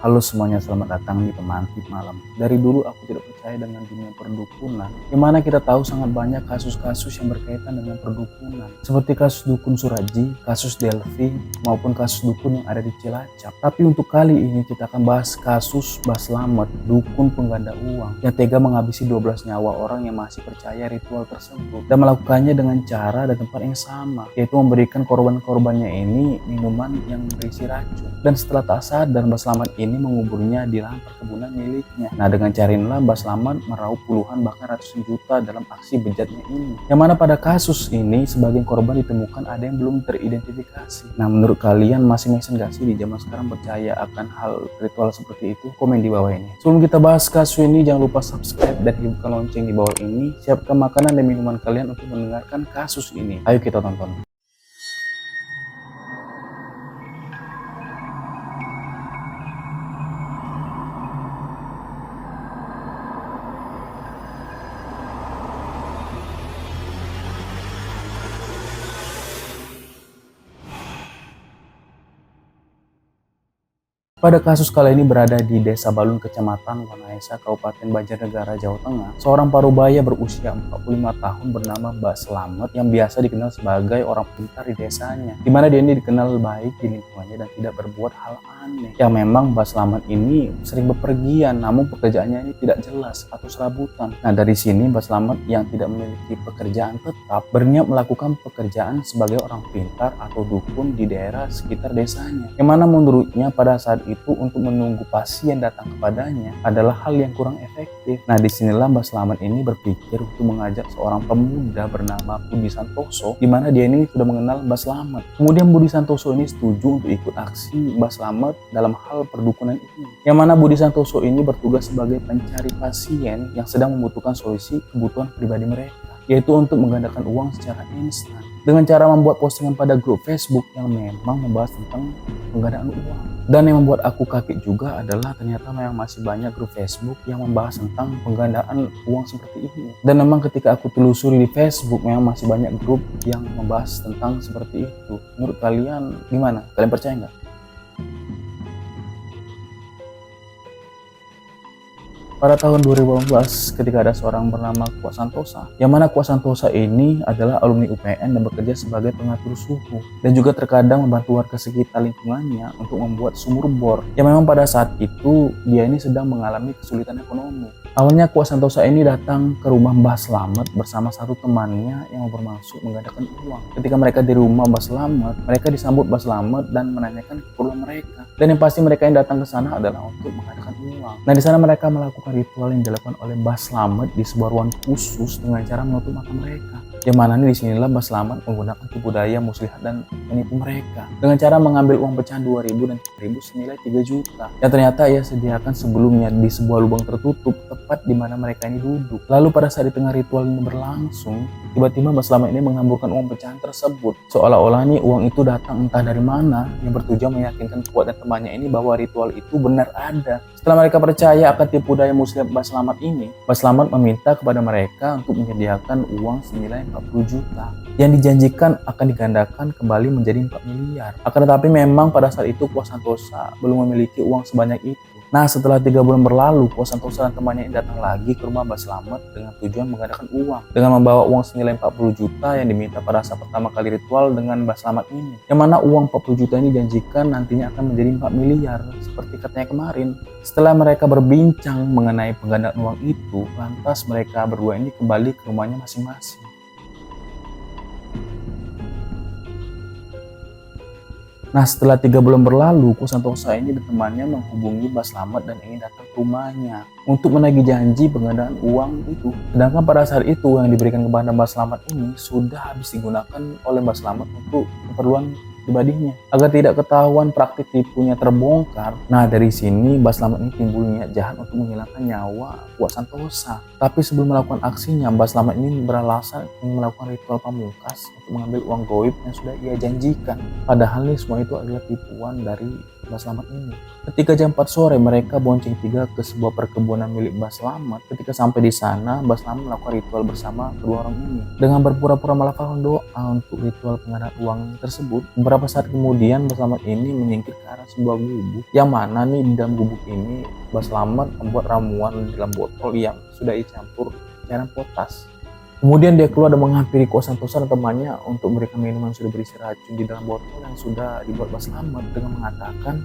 Halo semuanya, selamat datang di Pemantik Malam. Dari dulu aku tidak percaya dengan dunia perdukunan, di mana kita tahu sangat banyak kasus-kasus yang berkaitan dengan perdukunan, seperti kasus dukun Suraji, kasus Delvi, maupun kasus dukun yang ada di Cilacap. Tapi untuk kali ini kita akan bahas kasus Mbah Slamet, dukun pengganda uang, yang tega menghabisi 12 nyawa orang yang masih percaya ritual tersebut, dan melakukannya dengan cara dan tempat yang sama, yaitu memberikan korban-korbannya ini minuman yang berisi racun. Dan setelah tak sadar, Mbah Slamet ini menguburnya di lahan perkebunan miliknya. Nah, dengan cara inilah Mbah Slamet meraup puluhan bahkan ratusan juta dalam aksi bejatnya ini. Yang mana pada kasus ini sebagian korban ditemukan ada yang belum teridentifikasi. Nah, menurut kalian masing-masing gak sih di zaman sekarang percaya akan hal ritual seperti itu? Komen di bawah ini. Sebelum kita bahas kasus ini, jangan lupa subscribe dan hidupkan lonceng di bawah ini. Siapkan makanan dan minuman kalian untuk mendengarkan kasus ini. Ayo kita tonton. Pada kasus kali ini berada di Desa Balun, Kecamatan Wanahesa, Kabupaten Banjarnegara, Jawa Tengah. Seorang parubaya berusia 45 tahun bernama Mbah Slamet yang biasa dikenal sebagai orang pintar di desanya, di mana dia ini dikenal baik di lingkungannya dan tidak berbuat hal aneh. Yang memang Mbah Slamet ini sering bepergian, namun pekerjaannya ini tidak jelas atau serabutan. Nah, dari sini Mbah Slamet yang tidak memiliki pekerjaan tetap berniat melakukan pekerjaan sebagai orang pintar atau dukun di daerah sekitar desanya. Yang mana menurutnya pada saat itu untuk menunggu pasien datang kepadanya adalah hal yang kurang efektif. Nah, disinilah Mbah Slamet ini berpikir untuk mengajak seorang pemuda bernama Budi Santoso, di mana dia ini sudah mengenal Mbah Slamet. Kemudian Budi Santoso ini setuju untuk ikut aksi Mbah Slamet dalam hal perdukunan ini. Yang mana Budi Santoso ini bertugas sebagai pencari pasien yang sedang membutuhkan solusi kebutuhan pribadi mereka, yaitu untuk menggandakan uang secara instan dengan cara membuat postingan pada grup Facebook yang memang membahas tentang penggandaan uang. Dan yang membuat aku kaget juga adalah ternyata memang masih banyak grup Facebook yang membahas tentang penggandaan uang seperti ini. Dan memang ketika aku telusuri di Facebook memang masih banyak grup yang membahas tentang seperti itu. Menurut kalian gimana? Kalian percaya nggak? Pada tahun 2018 ketika ada seorang bernama Kwa Santosa, yang mana Kwa Santosa ini adalah alumni UPN dan bekerja sebagai pengatur suhu dan juga terkadang membantu warga sekitar lingkungannya untuk membuat sumur bor, yang memang pada saat itu dia ini sedang mengalami kesulitan ekonomi. Awalnya Kwa Santosa ini datang ke rumah Mbah Slamet bersama satu temannya yang bermaksud menggandakan uang. Ketika mereka di rumah Mbah Slamet, mereka disambut Mbah Slamet dan menanyakan keperluan mereka. Dan yang pasti mereka yang datang ke sana adalah untuk menggandakan uang. Nah, di sana mereka melakukan ritual yang dilakukan oleh Mbah Slamet di sebuah ruangan khusus dengan cara menutup mata mereka. Yang mana nih disinilah Mbah Slamet menggunakan tipu daya muslihat dan menipu mereka dengan cara mengambil uang pecahan 2.000 dan 3.000 senilai 3 juta. Yang ternyata ia sediakan sebelumnya di sebuah lubang tertutup tepat di mana mereka ini duduk. Lalu pada saat di tengah ritual ini berlangsung, tiba-tiba Mbah Slamet ini mengamburkan uang pecahan tersebut. Seolah-olah nih uang itu datang entah dari mana, yang bertujuan meyakinkan Kuat dan temannya ini bahwa ritual itu benar ada. Setelah mereka percaya akan tipu daya muslihat Mbah Slamet ini, Mbah Slamet meminta kepada mereka untuk menyediakan uang senilai 40 juta yang dijanjikan akan digandakan kembali menjadi 4 miliar. Akan tetapi memang pada saat itu Kwa Santosa belum memiliki uang sebanyak itu. Nah, setelah 3 bulan berlalu, Kwa Santosa dan temannya ini datang lagi ke rumah Mbah Slamet dengan tujuan menggandakan uang dengan membawa uang senilai 40 juta yang diminta pada saat pertama kali ritual dengan Mbah Slamet ini. Yang mana uang 40 juta ini dijanjikan nantinya akan menjadi 4 miliar seperti katanya kemarin. Setelah mereka berbincang mengenai penggandaan uang itu, lantas mereka berdua ini kembali ke rumahnya masing-masing. Nah, setelah 3 bulan berlalu, Kwa Santosa ini dan temannya menghubungi Mbah Slamet dan ingin datang ke rumahnya untuk menagih janji penggandaan uang itu. Sedangkan pada saat itu yang diberikan kepada Mbah Slamet ini sudah habis digunakan oleh Mbah Slamet untuk keperluan pribadinya. Agar tidak ketahuan praktik tipunya terbongkar, nah dari sini Mbah Slamet ini timbul niat jahat untuk menghilangkan nyawa Kwa Santosa. Tapi sebelum melakukan aksinya, Mbah Slamet ini beralasan ingin melakukan ritual pamungkas untuk mengambil uang goib yang sudah ia janjikan. Padahal nih semua itu adalah tipuan dari Mbah Slamet ini. Ketika jam 4 sore mereka bonceng 3 ke sebuah perkebunan milik Mbah Slamet. Ketika sampai di sana, Mbah Slamet melakukan ritual bersama kedua orang ini. Dengan berpura-pura melakukan doa untuk ritual penggandaan uang tersebut, beberapa saat kemudian Mbah Slamet ini menyingkir ke arah sebuah gubuk, yang mana nih di dalam gubuk ini Mbah Slamet membuat ramuan di dalam botol yang sudah dicampur cairan potas. Kemudian dia keluar dan menghampiri Kuok Santosa dan temannya untuk memberikan minuman yang sudah berisi racun di dalam botol yang sudah dibuat Mbah Slamet dengan mengatakan,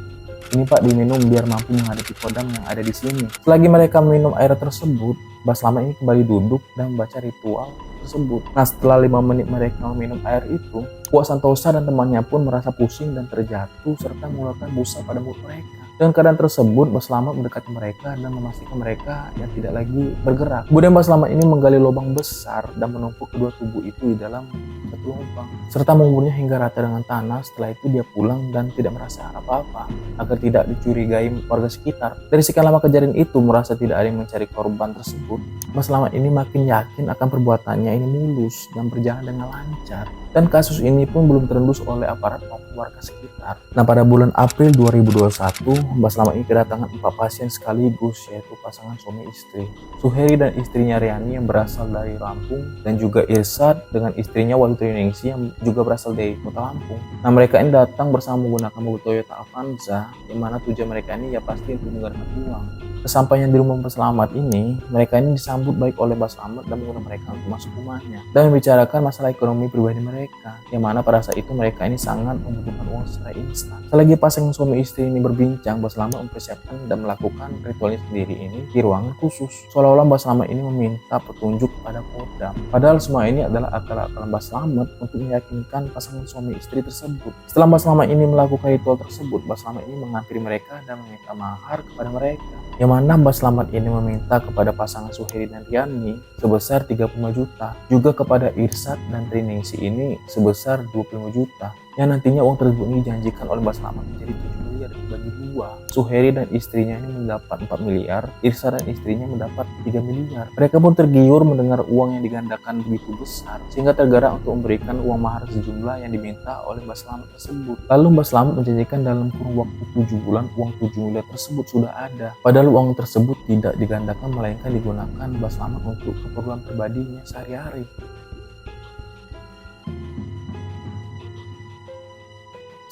"Ini Pak, diminum biar mampu menghadapi kodam yang ada di sini." Selagi mereka minum air tersebut, Mbah Slamet ini kembali duduk dan membaca ritual tersebut. Nah, setelah 5 menit mereka meminum air itu, Kuok Santosa dan temannya pun merasa pusing dan terjatuh serta mengeluarkan busa pada mulut mereka. Dengan keadaan tersebut, Mbah Slamet mendekati mereka dan memastikan mereka yang tidak lagi bergerak. Kemudian Mbah Slamet ini menggali lubang besar dan menumpuk kedua tubuh itu di dalam satu lubang, serta menguburnya hingga rata dengan tanah. Setelah itu dia pulang dan tidak merasa apa-apa agar tidak dicurigai warga sekitar. Dari sekian lama kejadian itu, merasa tidak ada yang mencari korban tersebut, Mbah Slamet ini makin yakin akan perbuatannya ini mulus dan berjalan dengan lancar. Dan kasus ini pun belum terendus oleh aparat maupun warga sekitar. Nah, pada bulan April 2021, Mbah Slamet ini kedatangan 4 pasien sekaligus, yaitu pasangan suami istri, Suheri dan istrinya Riani yang berasal dari Lampung, dan juga Irsad dengan istrinya Wahyu Triningsih yang juga berasal dari kota Lampung. Nah, mereka ini datang bersama menggunakan mobil Toyota Avanza, yang mana tujuan mereka ini ya pasti untuk menggandakan uang. Sesampainya di rumah Mbah Slamet ini, mereka ini disambut baik oleh Mbah Slamet dan mengundang mereka untuk masuk rumahnya dan membicarakan masalah ekonomi pribadi mereka, yang mana pada saat itu mereka ini sangat membutuhkan uang secara instan. Selagi pasangan suami istri ini berbincang, Mbah Slamet mempersiapkan dan melakukan ritualnya sendiri ini di ruangan khusus, seolah-olah Mbah Slamet ini meminta petunjuk kepada kodam. Padahal semua ini adalah akal-akalan Mbah Slamet untuk meyakinkan pasangan suami istri tersebut. Setelah Mbah Slamet ini melakukan ritual tersebut, Mbah Slamet ini menghampiri mereka dan meminta mahar kepada mereka, yang mana Mbah Slamet ini meminta kepada pasangan Suheri dan Riani sebesar 35 juta, juga kepada Irsad dan Triningsih ini sebesar 25 juta, yang nantinya uang tersebut ini dijanjikan oleh Mbah Slamet menjadi 7 miliar dibagi 2. Suheri dan istrinya ini mendapat 4 miliar, Irsad dan istrinya mendapat 3 miliar. Mereka pun tergiur mendengar uang yang digandakan begitu besar, sehingga tergerak untuk memberikan uang mahar sejumlah yang diminta oleh Mbah Slamet tersebut. Lalu Mbah Slamet menjanjikan dalam kurun waktu 7 bulan uang 7 miliar tersebut sudah ada. Padahal uang tersebut tidak digandakan, melainkan digunakan Mbah Slamet untuk keperluan pribadinya sehari-hari.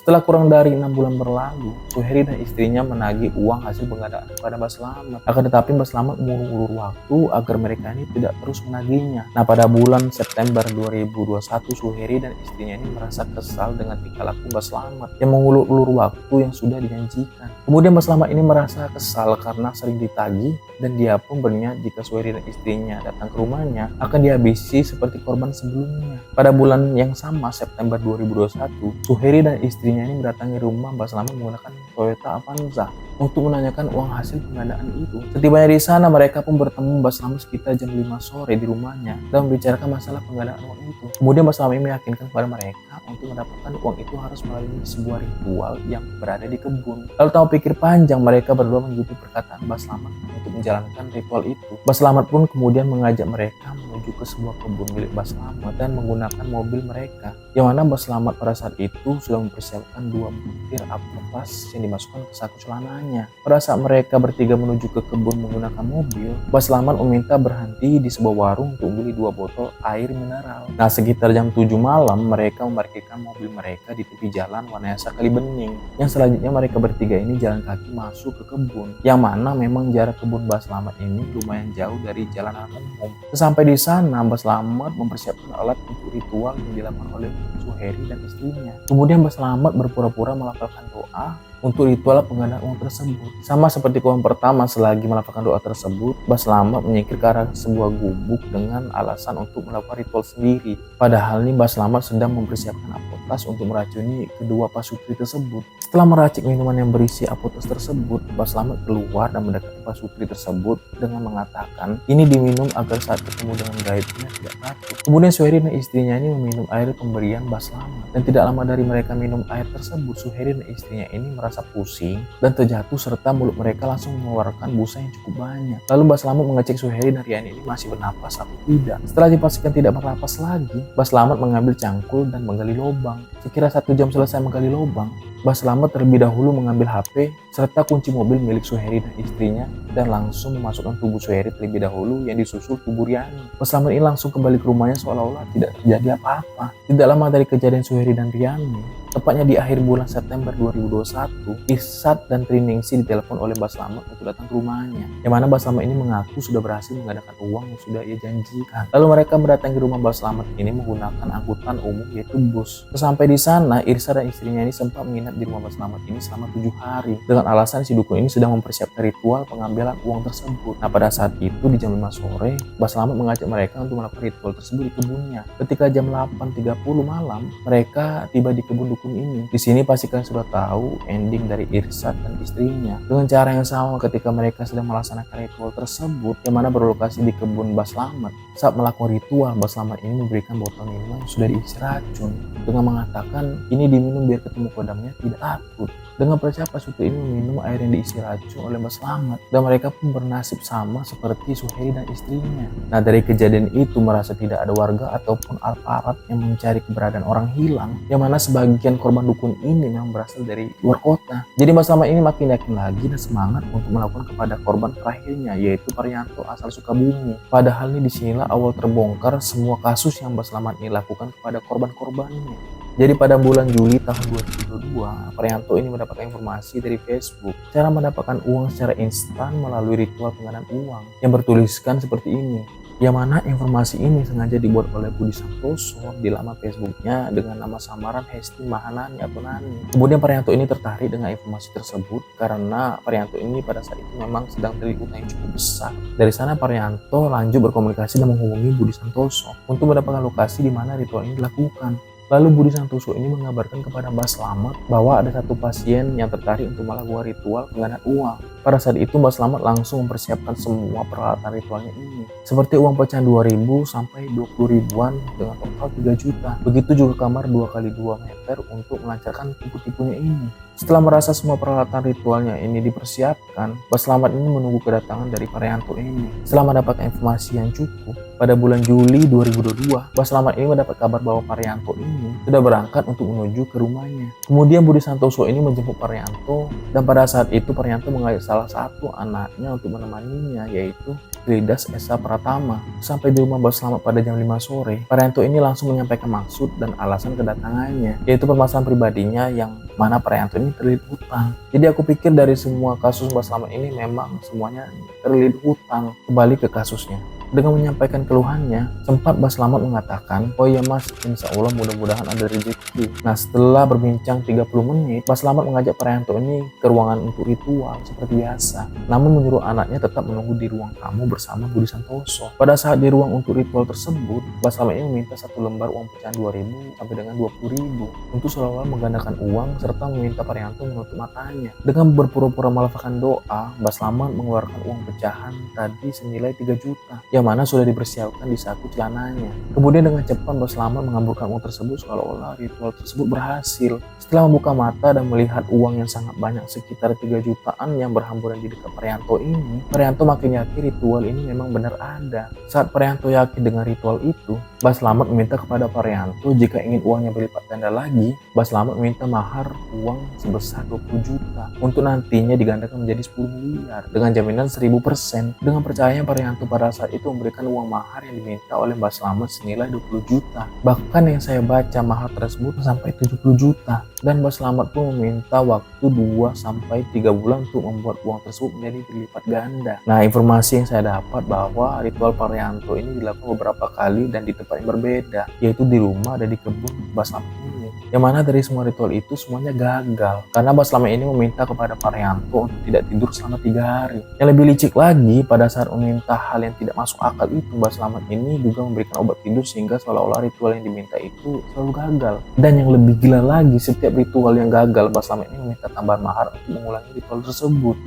Setelah kurang dari 6 bulan berlalu, Suheri dan istrinya menagih uang hasil penggandaan kepada Mbah Slamet. Akan tetapi Mbah Slamet mengulur-ulur waktu agar mereka ini tidak terus menagihnya. Nah, pada bulan September 2021, Suheri dan istrinya ini merasa kesal dengan tingkah laku Mbah Slamet yang mengulur-ulur waktu yang sudah dijanjikan. Kemudian Mbah Slamet ini merasa kesal karena sering ditagih, dan dia pun berniat jika Suheri dan istrinya datang ke rumahnya akan dihabisi seperti korban sebelumnya. Pada bulan yang sama, September 2021, Suheri dan istrinya ini mendatangi rumah Mbah Slamet menggunakan Toyota Avanza untuk menanyakan uang hasil penggandaan itu. Setibanya di sana, mereka pun bertemu Mbah Slamet sekitar jam 5 sore di rumahnya dan membicarakan masalah penggandaan uang itu. Kemudian Mbah Slamet meyakinkan kepada mereka untuk mendapatkan uang itu harus melalui sebuah ritual yang berada di kebun. Lalu tanpa pikir panjang, mereka berdua mengikuti perkataan Mbah Slamet untuk menjalankan ritual itu. Mbah Slamet pun kemudian mengajak mereka menuju ke sebuah kebun milik Mbah Slamet dan menggunakan mobil mereka, yang mana Mbah Slamet pada saat itu sudah mempersiapkan 2 butir ampas yang dimasukkan ke saku celananya. Pada saat mereka bertiga menuju ke kebun menggunakan mobil, Mbah Slamet meminta berhenti di sebuah warung untuk beli 2 botol air mineral. Nah, sekitar jam 7 malam mereka memarkirkan mobil mereka di tepi jalan Wanayasa Kalibening, yang selanjutnya mereka bertiga ini jalan kaki masuk ke kebun, yang mana memang jarak kebun Mbah Slamet ini lumayan jauh dari jalanan umum. Sampai di sana, Mbah Slamet mempersiapkan alat untuk ritual yang dilakukan oleh Suheri dan istrinya. Kemudian Mbah Slamet berpura-pura melafalkan doa untuk ritual penggandaan uang tersebut. Sama seperti kawan pertama, selagi melafalkan doa tersebut, Mbah Slamet menyingkir ke arah sebuah gubuk dengan alasan untuk melakukan ritual sendiri. Padahal ini Mbah Slamet sedang mempersiapkan apotas untuk meracuni kedua pasutri tersebut. Setelah meracik minuman yang berisi apotas tersebut, Mbah Slamet keluar dan mendekati pasutri tersebut dengan mengatakan ini diminum agar saat ketemu dengan gaibnya tidak takut. Kemudian Suheri dan istrinya ini meminum air pemberian Mbah Slamet, dan tidak lama dari mereka minum air tersebut, Suheri dan istrinya ini merasa pusing dan terjatuh serta mulut mereka langsung mengeluarkan busa yang cukup banyak. Lalu Mbah Slamet mengecek Suheri dan Riani ini masih bernapas atau tidak. Setelah dipastikan tidak bernapas lagi, Mbah Slamet mengambil cangkul dan menggali lubang. Sekira 1 jam selesai menggali lubang, Mbah Slamet terlebih dahulu mengambil HP serta kunci mobil milik Suheri dan istrinya dan langsung memasukkan tubuh Suheri terlebih dahulu yang disusul tubuh Riani. Mbah Slamet ini langsung kembali ke rumahnya seolah-olah tidak terjadi apa-apa. Tidak lama dari kejadian Suheri dan Riani, tepatnya di akhir bulan September 2021, Irsad dan Triningsih ditelepon oleh Mbah Slamet untuk datang ke rumahnya. Yang mana Mbah Slamet ini mengaku sudah berhasil mengadakan uang yang sudah ia janjikan. Lalu mereka mendatangi rumah Mbah Slamet ini menggunakan angkutan umum yaitu bus. Sesampai di sana, Irsad dan istrinya ini sempat menginap di rumah Mbah Slamet ini selama 7 hari dengan alasan si dukun ini sedang mempersiapkan ritual pengambilan uang tersebut. Nah, pada saat itu di jam 5 sore, Mbah Slamet mengajak mereka untuk melakukan ritual tersebut di kebunnya. Ketika jam 8.30 malam, mereka tiba di kebun dukun ini. Di sini pasti kalian sudah tahu ending dari Irsad dan istrinya. Dengan cara yang sama ketika mereka sedang melaksanakan ritual tersebut yang mana berlokasi di kebun Mbah Slamet. Saat melakukan ritual, Mbah Slamet ini memberikan botol minuman yang sudah diisi racun dengan mengatakan ini diminum biar ketemu kodamnya tidak takut. Dengan percaya Sutu ini meminum air yang diisi racun oleh Mbah Slamet dan mereka pun bernasib sama seperti Suheri dan istrinya. Nah, dari kejadian itu merasa tidak ada warga ataupun aparat yang mencari keberadaan orang hilang, yang mana sebagian korban dukun ini memang berasal dari luar kota. Jadi Mbah Slamet ini makin yakin lagi dan semangat untuk melakukan kepada korban terakhirnya yaitu Paryanto asal Sukabumi. Padahal ini disinilah awal terbongkar semua kasus yang Mbah Slamet ini lakukan kepada korban-korbannya. Jadi pada bulan Juli tahun 2022, Paryanto ini mendapatkan informasi dari Facebook cara mendapatkan uang secara instan melalui ritual penggandaan uang yang bertuliskan seperti ini. Yang mana informasi ini sengaja dibuat oleh Budi Santoso di laman Facebooknya dengan nama samaran Hesti Mahanani atau Nani. Kemudian Paryanto ini tertarik dengan informasi tersebut karena Paryanto ini pada saat itu memang sedang terlilit utang yang cukup besar. Dari sana Paryanto lanjut berkomunikasi dan menghubungi Budi Santoso untuk mendapatkan lokasi di mana ritual ini dilakukan. Lalu Budi Santoso ini mengabarkan kepada Mbah Slamet bahwa ada satu pasien yang tertarik untuk melakukan ritual penggandaan uang. Pada saat itu Mbah Slamet langsung mempersiapkan semua peralatan ritualnya ini. Seperti uang pecahan 2.000 sampai 20 ribuan dengan total 3 juta. Begitu juga kamar 2x2 meter untuk melancarkan tipu-tipunya ini. Setelah merasa semua peralatan ritualnya ini dipersiapkan, Mbah Slamet ini menunggu kedatangan dari Paryanto ini. Setelah mendapatkan informasi yang cukup, pada bulan Juli 2022, Mbah Slamet ini mendapat kabar bahwa Paryanto ini sudah berangkat untuk menuju ke rumahnya. Kemudian Budi Santoso ini menjemput Paryanto dan pada saat itu Paryanto mengajak salah satu anaknya untuk menemaninya yaitu Tridas Esa Pratama. Sampai di rumah Mbah Slamet pada jam 5 sore, Paryanto ini langsung menyampaikan maksud dan alasan kedatangannya, yaitu permasalahan pribadinya yang mana Paryanto ini terlilit hutang. Jadi aku pikir dari semua kasus Mbah Slamet ini memang semuanya terlilit hutang. Kembali ke kasusnya. Dengan menyampaikan keluhannya, sempat Mbah Slamet mengatakan, oh ya mas, insya Allah mudah-mudahan ada rezeki. Nah setelah berbincang 30 menit, Mbah Slamet mengajak Paryanto ini ke ruangan untuk ritual seperti biasa. Namun menyuruh anaknya tetap menunggu di ruang tamu bersama Budi Santoso. Pada saat di ruang untuk ritual tersebut, Mbah Slamet ini meminta satu lembar uang pecahan 2.000 sampai dengan 20.000 untuk seolah-olah menggandakan uang serta meminta Paryanto menutup matanya. Dengan berpura-pura melafalkan doa, Mbah Slamet mengeluarkan uang pecahan tadi senilai 3 juta. Yang mana sudah dipersiapkan di saku celananya. Kemudian dengan cepat Mbah Slamet mengamburkan uang tersebut seolah-olah ritual tersebut berhasil. Setelah membuka mata dan melihat uang yang sangat banyak sekitar 3 jutaan yang berhamburan di dekat Paryanto ini, Paryanto makin yakin ritual ini memang benar ada. Saat Paryanto yakin dengan ritual itu, Mbah Slamet meminta kepada Paryanto jika ingin uangnya berlipat ganda lagi, Mbah Slamet meminta mahar uang sebesar 20 juta untuk nantinya digandakan menjadi 10 miliar dengan jaminan 1000%. Dengan percayanya Paryanto pada saat itu memberikan uang mahar yang diminta oleh Mbah Slamet senilai 20 juta. Bahkan yang saya baca mahar tersebut sampai 70 juta. Dan Mbah Slamet pun meminta waktu 2-3 bulan untuk membuat uang tersebut menjadi berlipat ganda. Nah, informasi yang saya dapat bahwa ritual Paryanto ini dilakukan beberapa kali dan di tempat yang berbeda, yaitu di rumah dan di kebun Mbah Slamet ini. Yang mana dari semua ritual itu semuanya gagal karena Mbah Slamet ini meminta kepada Paryanto untuk tidak tidur selama 3 hari. Yang lebih licik lagi, pada saat meminta hal yang tidak masuk akal itu, Mbah Slamet ini juga memberikan obat tidur sehingga seolah-olah ritual yang diminta itu selalu gagal. Dan yang lebih gila lagi, setiap ritual yang gagal, Mbah Slamet ini meminta tambahan mahar untuk mengulangi ritual tersebut.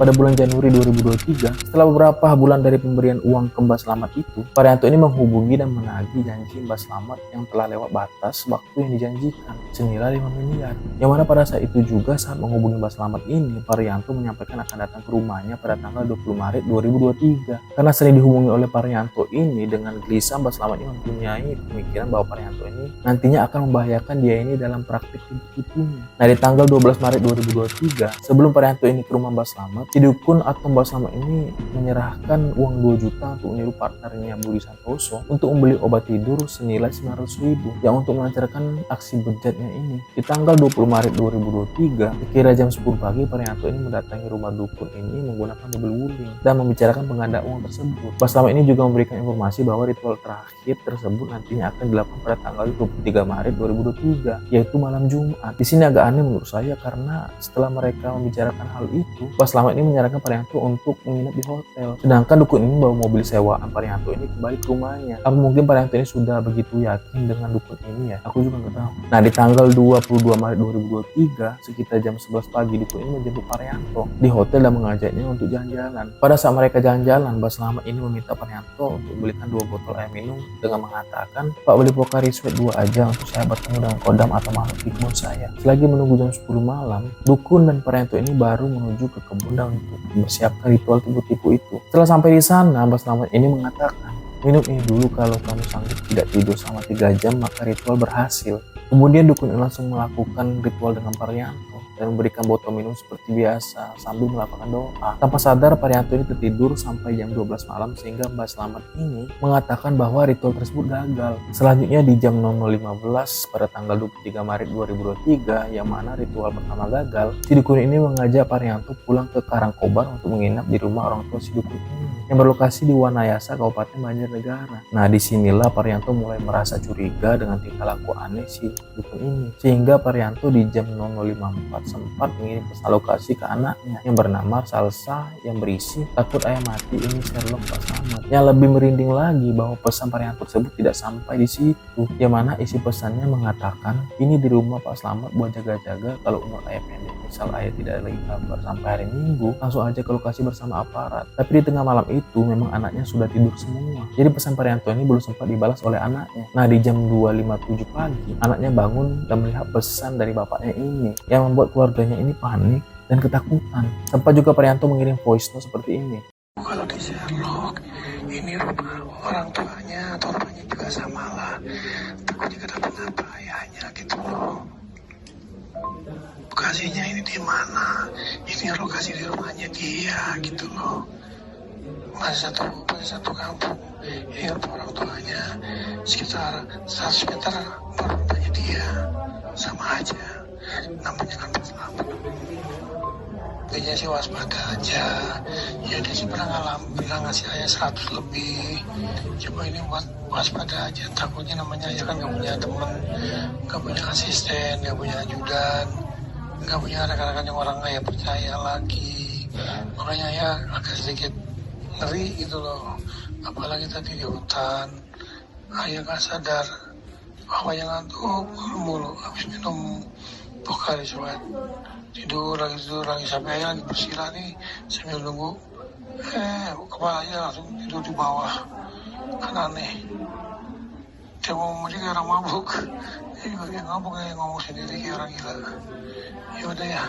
pada bulan Januari 2023, setelah beberapa bulan dari pemberian uang ke Mbak Slamet itu, Parianto ini menghubungi dan menagih janji Mbak Slamet yang telah lewat batas waktu yang dijanjikan, senilai 5 miliar. Yang mana pada saat itu juga saat menghubungi Mbak Slamet ini, Parianto menyampaikan akan datang ke rumahnya pada tanggal 20 Maret 2023. Karena sering dihubungi oleh Parianto ini, dengan gelisah Mbak Slamet ini mempunyai pemikiran bahwa Parianto ini nantinya akan membahayakan dia ini dalam praktik tipunya. Nah, di tanggal 12 Maret 2023, sebelum Parianto ini ke rumah Mbak Slamet, si dukun atau Mbak Slamet ini menyerahkan uang 2 juta untuk meniru partnernya Budi Santoso untuk membeli obat tidur senilai 900.000 yang untuk melancarkan aksi bejatnya ini. Di tanggal 20 Maret 2023, sekira jam 10 pagi, Parianto ini mendatangi rumah dukun ini menggunakan mobil wuling dan membicarakan penggandaan uang tersebut. Mbak Slamet ini juga memberikan informasi bahwa ritual terakhir tersebut nantinya akan dilakukan pada tanggal 23 Maret 2023, yaitu malam Jumat. Di sini agak aneh menurut saya karena setelah mereka membicarakan hal itu, Mbak Slamet ini menyarankan Parianto untuk menginap di hotel. Sedangkan dukun ini membawa mobil sewaan Parianto ini kembali ke rumahnya. Apa mungkin Parianto ini sudah begitu yakin dengan dukun ini ya? Aku juga nggak tahu. Nah, di tanggal 22 Maret 2023, sekitar jam 11 pagi, dukun ini menjemput Parianto di hotel dan mengajaknya untuk jalan-jalan. Pada saat mereka jalan-jalan, Mbak Slamet ini meminta Parianto untuk belikan 2 botol air minum dengan mengatakan, "Pak, beli Pocari Sweat 2 aja untuk saya bertemu dengan kodam atau makhluk di kebun saya." Selagi menunggu jam 10 malam, dukun dan Parianto ini baru menuju ke kebun dan untuk mempersiapkan ritual tipu-tipu itu. Setelah sampai di sana, Mbak Slamet ini mengatakan, "Minum ini dulu, kalau kamu sanggup tidak tidur selama 3 jam maka ritual berhasil." Kemudian dukun ini langsung melakukan ritual dengan Parianto dan memberikan botol minum seperti biasa sambil melakukan doa. Tanpa sadar, Parianto ini tertidur sampai jam 12 malam sehingga Mbak Slamet ini mengatakan bahwa ritual tersebut gagal. Selanjutnya di jam 00.15 pada tanggal 23 Maret 2023, yang mana ritual pertama gagal, si dukun ini mengajak Parianto pulang ke Karangkobar untuk menginap di rumah orang tua si dukun ini yang berlokasi di Wanayasa, Kabupaten Banjarnegara. Nah, disinilah Parianto mulai merasa curiga dengan tingkah laku aneh si dukun ini, sehingga Parianto di jam 00.54 sempat mengirim pesan lokasi ke anaknya yang bernama Salsa yang berisi, "Takut ayah mati, ini Sherlock Pak Slamet." Yang lebih merinding lagi bahwa pesan Parianto tersebut tidak sampai di situ, yang mana isi pesannya mengatakan, "Ini di rumah Pak Slamet buat jaga-jaga, kalau umur ayah pendek, misal ayah tidak lagi kabar sampai hari Minggu, langsung aja ke lokasi bersama aparat." Tapi di tengah malam itu memang anaknya sudah tidur semua, jadi pesan Parianto ini belum sempat dibalas oleh anaknya. Nah, di jam 2.57 pagi, anaknya bangun dan melihat pesan dari bapaknya ini yang membuat keluarganya ini panik dan ketakutan. Sempat juga Parianto mengirim voice note seperti ini. Kalau di Sherlock, ini orang tuanya atau bapaknya juga sama lah. Takutnya kenapa-napa ayahnya gitu loh. Lokasinya ini di mana? Ini lokasi di rumahnya dia gitu loh. Masih satu kampung. Ini orang tuanya sekitar 100 meter baru rumahnya dia. Sama aja. Namanya kan Slamet. Dia sih waspada aja. Ya dia sih pernah bilang ngasih ayah 100 lebih. Coba ini buat waspada aja. Takutnya namanya ayah kan gak punya teman, gak punya asisten, gak punya ajudan, gak punya rekan-rekan yang orang ayah percaya lagi. Makanya ayah agak sedikit ngeri gitu loh. Apalagi tadi di hutan, ayah gak sadar bahwa yang ngantuk mulu habis minum Pocari Sweat. Tidur lagi sampai ayah lagi bersila nih sambil nunggu, kepalanya langsung tidur di bawah. Kan aneh, dia ngomong aja kayak orang mabuk, kayak ngomong sendiri kayak orang gila. Ya udah ya,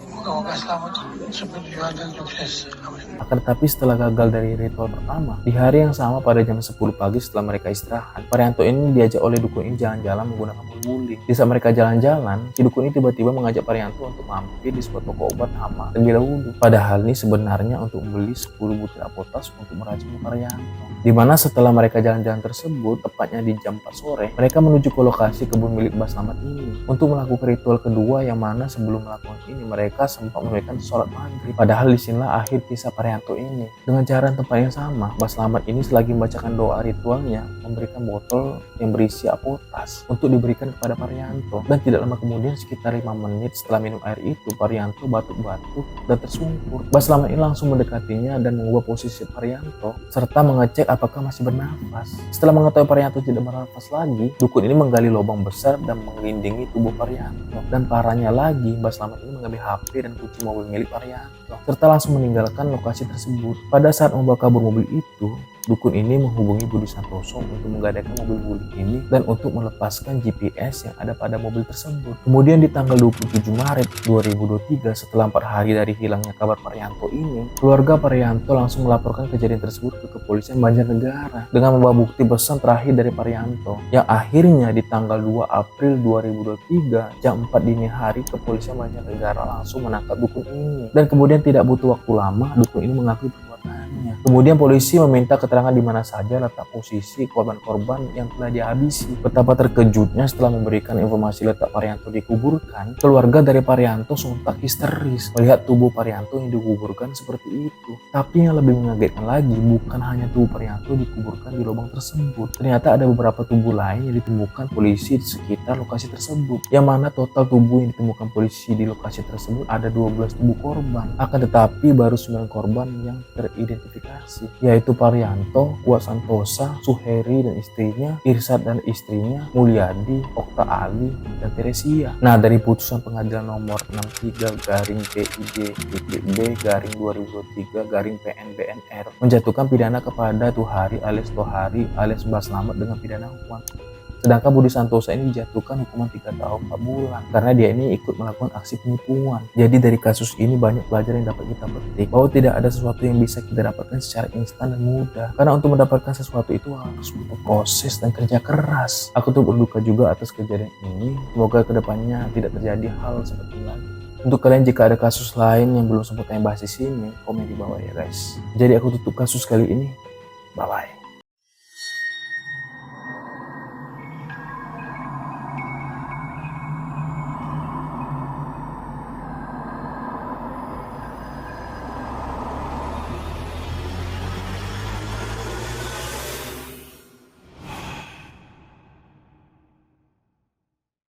moga-moga selamat sampai tujuan dan sukses. Amin. Akan tetapi setelah gagal dari ritual pertama, di hari yang sama pada jam 10 pagi setelah mereka istirahat, Parianto ini diajak oleh dukun ini jalan-jalan menggunakan mobil wuling. Di saat mereka jalan-jalan, si dukun ini tiba-tiba mengajak Parianto untuk mampir di sebuah toko obat hama terlebih dahulu. Padahal ini sebenarnya untuk membeli 10 butir apotas untuk meracuni Parianto. Di mana setelah mereka jalan-jalan tersebut, tepatnya di jam 4 sore, mereka menuju ke lokasi kebun milik Mbak Slamet ini untuk melakukan ritual kedua, yang mana sebelum melakukan ini mereka sempat menunaikan sholat maghrib. Padahal disinilah akhir kisah Parianto ini. Dengan cara tempat yang sama, Mbak Slamet ini selagi membacakan doa ritualnya memberikan botol yang berisi apotas untuk diberikan kepada Parianto. Dan tidak lama kemudian, sekitar 5 menit setelah minum air itu, Parianto batuk-batuk dan tersungkur. Mbak Slamet ini langsung mendekatinya dan mengubah posisi Parianto serta mengecek apakah masih bernafas. Setelah mengetahui Parianto tidak bernafas lagi, dukun ini menggali lubang besar dan mengelindingi tubuh Parianto. Dan parahnya lagi, Mbak Slamet ini mengambil HP dan kunci mobil milik Parianto, serta langsung meninggalkan lokasi tersebut. Pada saat membawa kabur mobil itu, dukun ini menghubungi Budi Santoso untuk menggadaikan mobil guling ini dan untuk melepaskan GPS yang ada pada mobil tersebut. Kemudian di tanggal 27 Maret 2023, setelah 4 hari dari hilangnya kabar Parianto ini, keluarga Parianto langsung melaporkan kejadian tersebut ke kepolisian Banjarnegara dengan membawa bukti pesan terakhir dari Parianto, yang akhirnya di tanggal 2 April 2023 jam 4 dini hari kepolisian Banjarnegara langsung menangkap dukun ini. Dan kemudian tidak butuh waktu lama, dukun ini mengakui perbuatannya. Kemudian polisi meminta keterangan di mana saja letak posisi korban-korban yang telah dihabisi. Betapa terkejutnya setelah memberikan informasi letak Parianto dikuburkan, keluarga dari Parianto sontak histeris melihat tubuh Parianto yang dikuburkan seperti itu. Tapi yang lebih mengagetkan lagi, bukan hanya tubuh Parianto dikuburkan di lubang tersebut. Ternyata ada beberapa tubuh lain yang ditemukan polisi di sekitar lokasi tersebut, yang mana total tubuh yang ditemukan polisi di lokasi tersebut ada 12 tubuh korban. Akan tetapi baru 9 korban yang teridentifikasi, yaitu Parianto, Kuat Santosa, Suheri dan istrinya, Irsad dan istrinya, Mulyadi, Okta Ali, dan Teresia. Nah, dari putusan pengadilan nomor 63-PID-B-2023-2023-PN-BNR menjatuhkan pidana kepada Tuhari alias Tohari alias Mbah Slamet dengan pidana hukuman. Sedangkan Budi Santosa ini dijatuhkan hukuman 3 tahun 4 bulan karena dia ini ikut melakukan aksi penipuan. Jadi dari kasus ini banyak pelajaran yang dapat kita petik, bahwa tidak ada sesuatu yang bisa kita dapatkan secara instan dan mudah. Karena untuk mendapatkan sesuatu itu harus butuh proses dan kerja keras. Aku tuh berduka juga atas kejadian ini. Semoga kedepannya tidak terjadi hal seperti ini lagi. Untuk kalian jika ada kasus lain yang belum sempat saya bahas di sini, komen di bawah ya guys. Jadi aku tutup kasus kali ini. Bye bye.